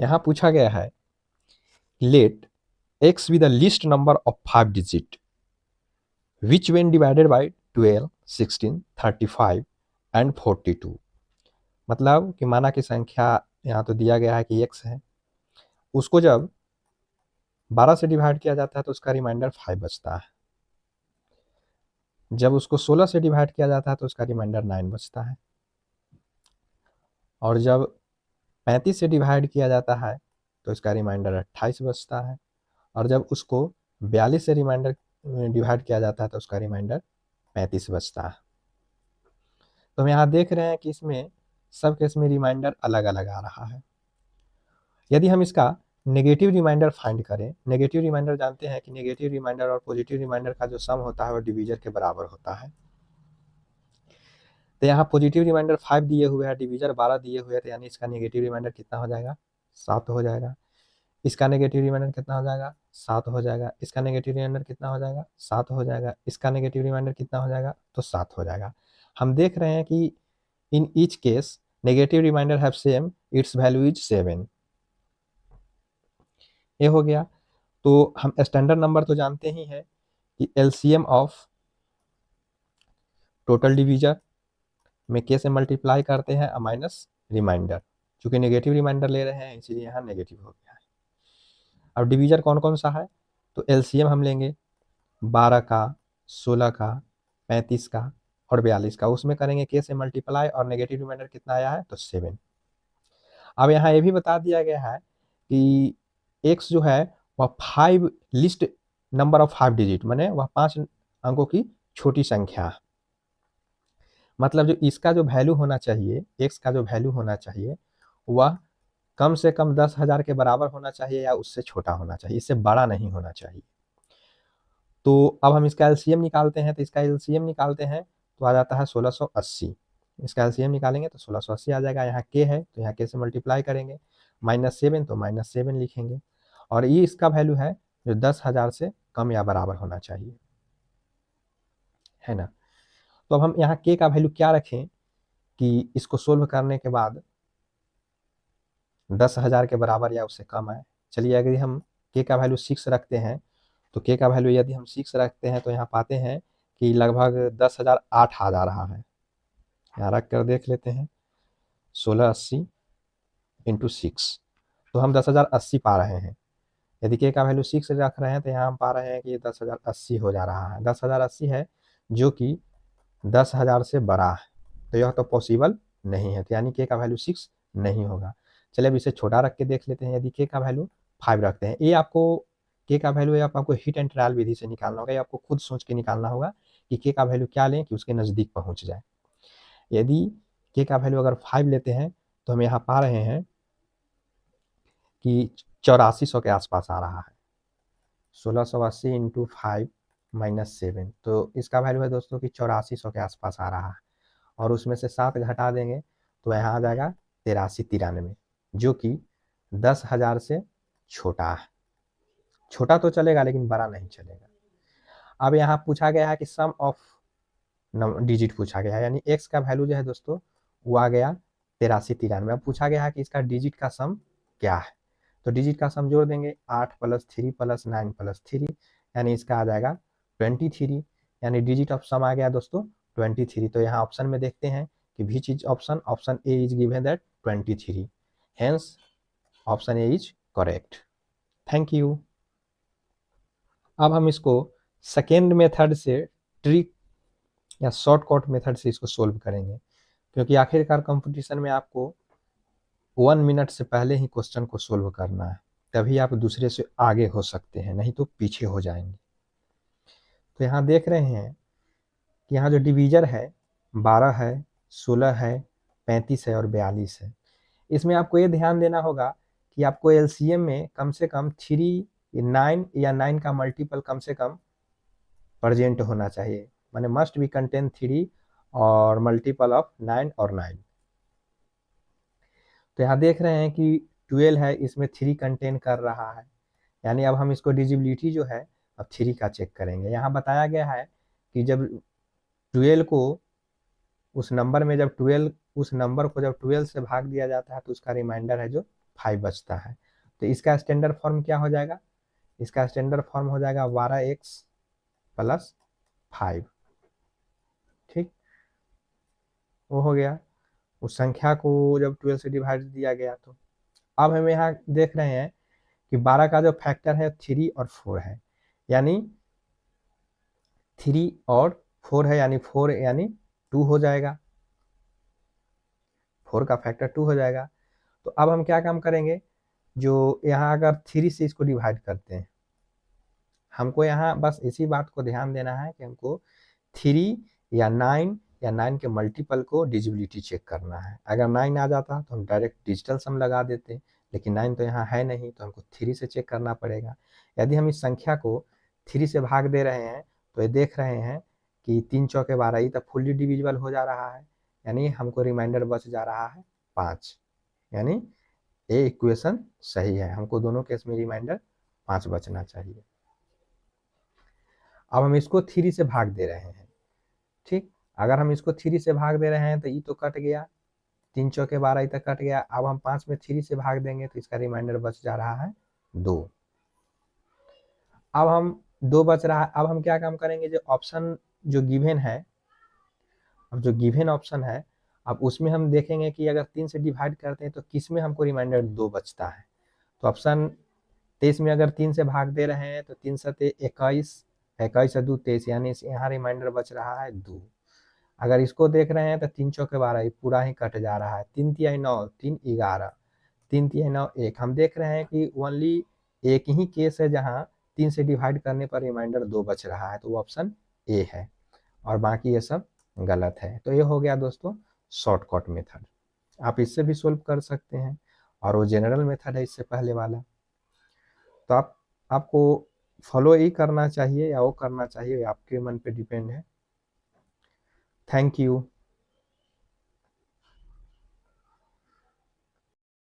यहाँ पूछा गया है late x be the least number of 5 digit which when divided by 12, 16, 35 and 42। मतलब कि माना की संख्या यहाँ तो दिया गया है कि x है, उसको जब 12 से डिवाइड किया जाता है तो उसका रिमाइंडर 5 बचता है, जब उसको 16 से डिवाइड किया जाता है तो उसका रिमाइंडर 9 बचता है, और जब 35 से डिवाइड किया जाता है तो इसका रिमाइंडर 28 बचता है, और जब उसको 42 से रिमाइंडर डिवाइड किया जाता है तो उसका रिमाइंडर 35 बचता है। तो हम यहाँ देख रहे हैं कि इसमें सब केस में रिमाइंडर अलग अलग आ रहा है। यदि हम इसका नेगेटिव रिमाइंडर फाइंड करें, नेगेटिव रिमाइंडर जानते हैं कि नेगेटिव रिमाइंडर और पॉजिटिव रिमाइंडर का जो सम होता है वो डिवीजर के बराबर होता है। तो यहाँ पॉजिटिव रिमाइंडर 5 दिए हुए हैं, डिवीजर 12 दिए हुए हैं, तो यानी इसका नेगेटिव रिमाइंडर कितना हो जाएगा, 7 हो जाएगा। इसका नेगेटिव रिमाइंडर कितना हो जाएगा, 7 हो जाएगा। इसका नेगेटिव रिमाइंडर कितना हो जाएगा, 7 हो जाएगा। इसका नेगेटिव रिमाइंडर कितना हो जाएगा, तो 7 हो जाएगा। हम देख रहे हैं कि in each case negative reminder have same, its value is 7। ये हो गया। तो हम स्टैंडर्ड नंबर तो जानते ही हैं कि एलसीएम ऑफ टोटल डिवीजर में के से मल्टीप्लाई करते हैं माइनस रिमाइंडर, चूंकि नेगेटिव रिमाइंडर ले रहे हैं इसीलिए यहाँ नेगेटिव हो गया है। अब डिवीजर कौन कौन सा है, तो एलसीएम हम लेंगे 12 का, 16 का, 35 का और 42 का, उसमें करेंगे के से मल्टीप्लाई और नेगेटिव रिमाइंडर कितना आया है, तो 7। अब यहाँ ये भी बता दिया गया है कि एक्स जो है वह 5 लिस्ट नंबर ऑफ 5 डिजिट, माने वह 5 अंकों की छोटी संख्या है। मतलब जो इसका जो वैल्यू होना चाहिए, एक्स का जो वैल्यू होना चाहिए वह कम से कम 10,000 के बराबर होना चाहिए या उससे छोटा होना चाहिए, इससे बड़ा नहीं होना चाहिए। तो अब हम इसका एलसीएम निकालते हैं, तो इसका एलसीएम निकालते हैं तो आ जाता है 1680। इसका एलसीएम निकालेंगे तो 1680 आ जाएगा। यहाँ के है तो यहाँ के से मल्टीप्लाई करेंगे, -7 तो -7 लिखेंगे, और ये इसका वैल्यू है जो 10,000 से कम या बराबर होना चाहिए, है ना। तो अब हम यहाँ के का वैल्यू क्या रखें कि इसको सोल्व करने के बाद 10,000 के बराबर या उससे कम आए। चलिए अगर हम के का वैल्यू 6 रखते हैं, तो के का वैल्यू यदि हम 6 रखते हैं तो यहाँ पाते हैं कि लगभग 10,008 आ जा रहा है। यहाँ रख कर देख लेते हैं, 1680 इंटू 6, तो हम 10,080 पा रहे हैं। यदि के का वैल्यू 6 रख रहे हैं तो यहाँ हम पा रहे हैं कि 10,080 हो जा रहा है। 10,080 है जो कि 10,000 से बड़ा है, तो यह तो पॉसिबल नहीं है, तो यानी के का वैल्यू 6 नहीं होगा। चलिए अब इसे छोटा रख के देख लेते हैं। यदि के का वैल्यू 5 रखते हैं, ये आपको के का वैल्यू आपको हिट एंड ट्रायल विधि से निकालना होगा, ये आपको खुद सोच के निकालना होगा कि के का वैल्यू क्या लें कि उसके नज़दीक पहुंच जाए। यदि के का वैल्यू अगर 5 लेते हैं तो हम यहाँ पा रहे हैं कि 8400 के आसपास आ रहा है। 1680 इंटू 5 -7, तो इसका वैल्यू है दोस्तों कि 8400 के आसपास आ रहा है, और उसमें से 7 घटा देंगे तो यहाँ आ जाएगा 8393, जो कि 10,000 से छोटा है। छोटा तो चलेगा लेकिन बड़ा नहीं चलेगा। अब यहाँ पूछा गया है कि सम ऑफ डिजिट पूछा गया है, यानी एक्स का वैल्यू जो है दोस्तों वो आ गया 8393। अब पूछा गया है कि इसका डिजिट का सम क्या है, तो डिजिट का सम जोड़ देंगे 8 + 3 + 9 + 3, यानी इसका आ जाएगा 23, यानी डिजिट ऑफ सम आ गया दोस्तों 23। तो यहाँ ऑप्शन में देखते हैं कि which is option, option A is given that 23, hence option A is correct. Thank you. अब हम इसको सेकेंड मेथड से, ट्रिक या शॉर्टकट मेथड से इसको सोल्व करेंगे, क्योंकि आखिरकार कंपटीशन में आपको 1 मिनट से पहले ही क्वेश्चन को सोल्व करना है, तभी आप दूसरे से आगे हो सकते हैं, नहीं तो पीछे हो जाएंगे। तो यहाँ देख रहे हैं कि यहाँ जो डिवीजर है 12 है, 16 है, 35 है और 42 है। इसमें आपको ये ध्यान देना होगा कि आपको एलसीएम में कम से कम 3, 9 या 9 का मल्टीपल कम से कम प्रेजेंट होना चाहिए, माने मस्ट बी कंटेन 3 और मल्टीपल ऑफ 9 और 9। तो यहाँ देख रहे हैं कि 12 है, इसमें 3 कंटेन कर रहा है, यानी अब हम इसको डिजिबिलिटी जो है अब 3 का चेक करेंगे। यहाँ बताया गया है कि जब 12 को उस नंबर को जब 12 से भाग दिया जाता है तो उसका रिमाइंडर है जो 5 बचता है। तो इसका स्टैंडर्ड फॉर्म क्या हो जाएगा, इसका स्टैंडर्ड फॉर्म हो जाएगा 12x प्लस 5। ठीक, वो हो गया। उस संख्या को जब 12 से डिवाइड दिया गया तो अब हम यहाँ देख रहे हैं कि 12 का जो फैक्टर है 3 और 4 है, यानी 3 और 4 है, यानी 4 यानी 2 हो जाएगा, 4 का फैक्टर 2 हो जाएगा। तो अब हम क्या काम करेंगे, जो यहाँ अगर 3 से इसको डिवाइड करते हैं, हमको यहाँ बस इसी बात को ध्यान देना है कि हमको 3 या 9 या 9 के मल्टीपल को डिजिबिलिटी चेक करना है। अगर 9 आ जाता तो हम डायरेक्ट डिजिटल सम लगा देते, लेकिन 9 तो यहाँ है नहीं, तो हमको 3 से चेक करना पड़ेगा। यदि हम इस संख्या को 3 से भाग दे रहे हैं तो ये देख रहे हैं कि 3 चौके 12, ये तो फुल्ली डिविजिबल हो जा रहा है, यानी हमको रिमाइंडर बच जा रहा है 5, यानी ये इक्वेशन सही है, हमको दोनों केस में रिमाइंडर 5 बचना चाहिए। अब हम इसको 3 से भाग दे रहे हैं। ठीक, अगर हम इसको 3 से भाग दे रहे हैं तो ये तो कट गया, 3 चौके 12 तक कट गया। अब हम 5 में 3 से भाग देंगे तो इसका रिमाइंडर बच जा रहा है 2। अब हम 2 बच रहा है, अब हम क्या काम करेंगे, जो ऑप्शन जो गिवन है, अब जो गिवन ऑप्शन है, अब उसमें हम देखेंगे कि अगर 3 से डिवाइड करते हैं तो किस में हमको रिमाइंडर 2 बचता है। तो ऑप्शन 23 में अगर 3 से भाग दे रहे हैं तो 3 सते 21, 21 से 2 23, यानी यहाँ रिमाइंडर बच रहा है 2। अगर इसको देख रहे हैं तो 3 चौके 12 पूरा ही कट जा रहा है, 3 तिहाई 9, 3 11, 3 तिहाई 9 1। हम देख रहे हैं कि ओनली एक ही केस है जहाँ 3 से डिवाइड करने पर रिमाइंडर 2 बच रहा है, तो वो ऑप्शन ए है, और बाकी ये सब गलत है। तो ये हो गया दोस्तों शॉर्टकट मेथड, आप इससे भी सोल्व कर सकते हैं, और वो जनरल मेथड है इससे पहले वाला। तो आपको फॉलो ही करना चाहिए या वो करना चाहिए, आपके मन पे डिपेंड है। Thank you.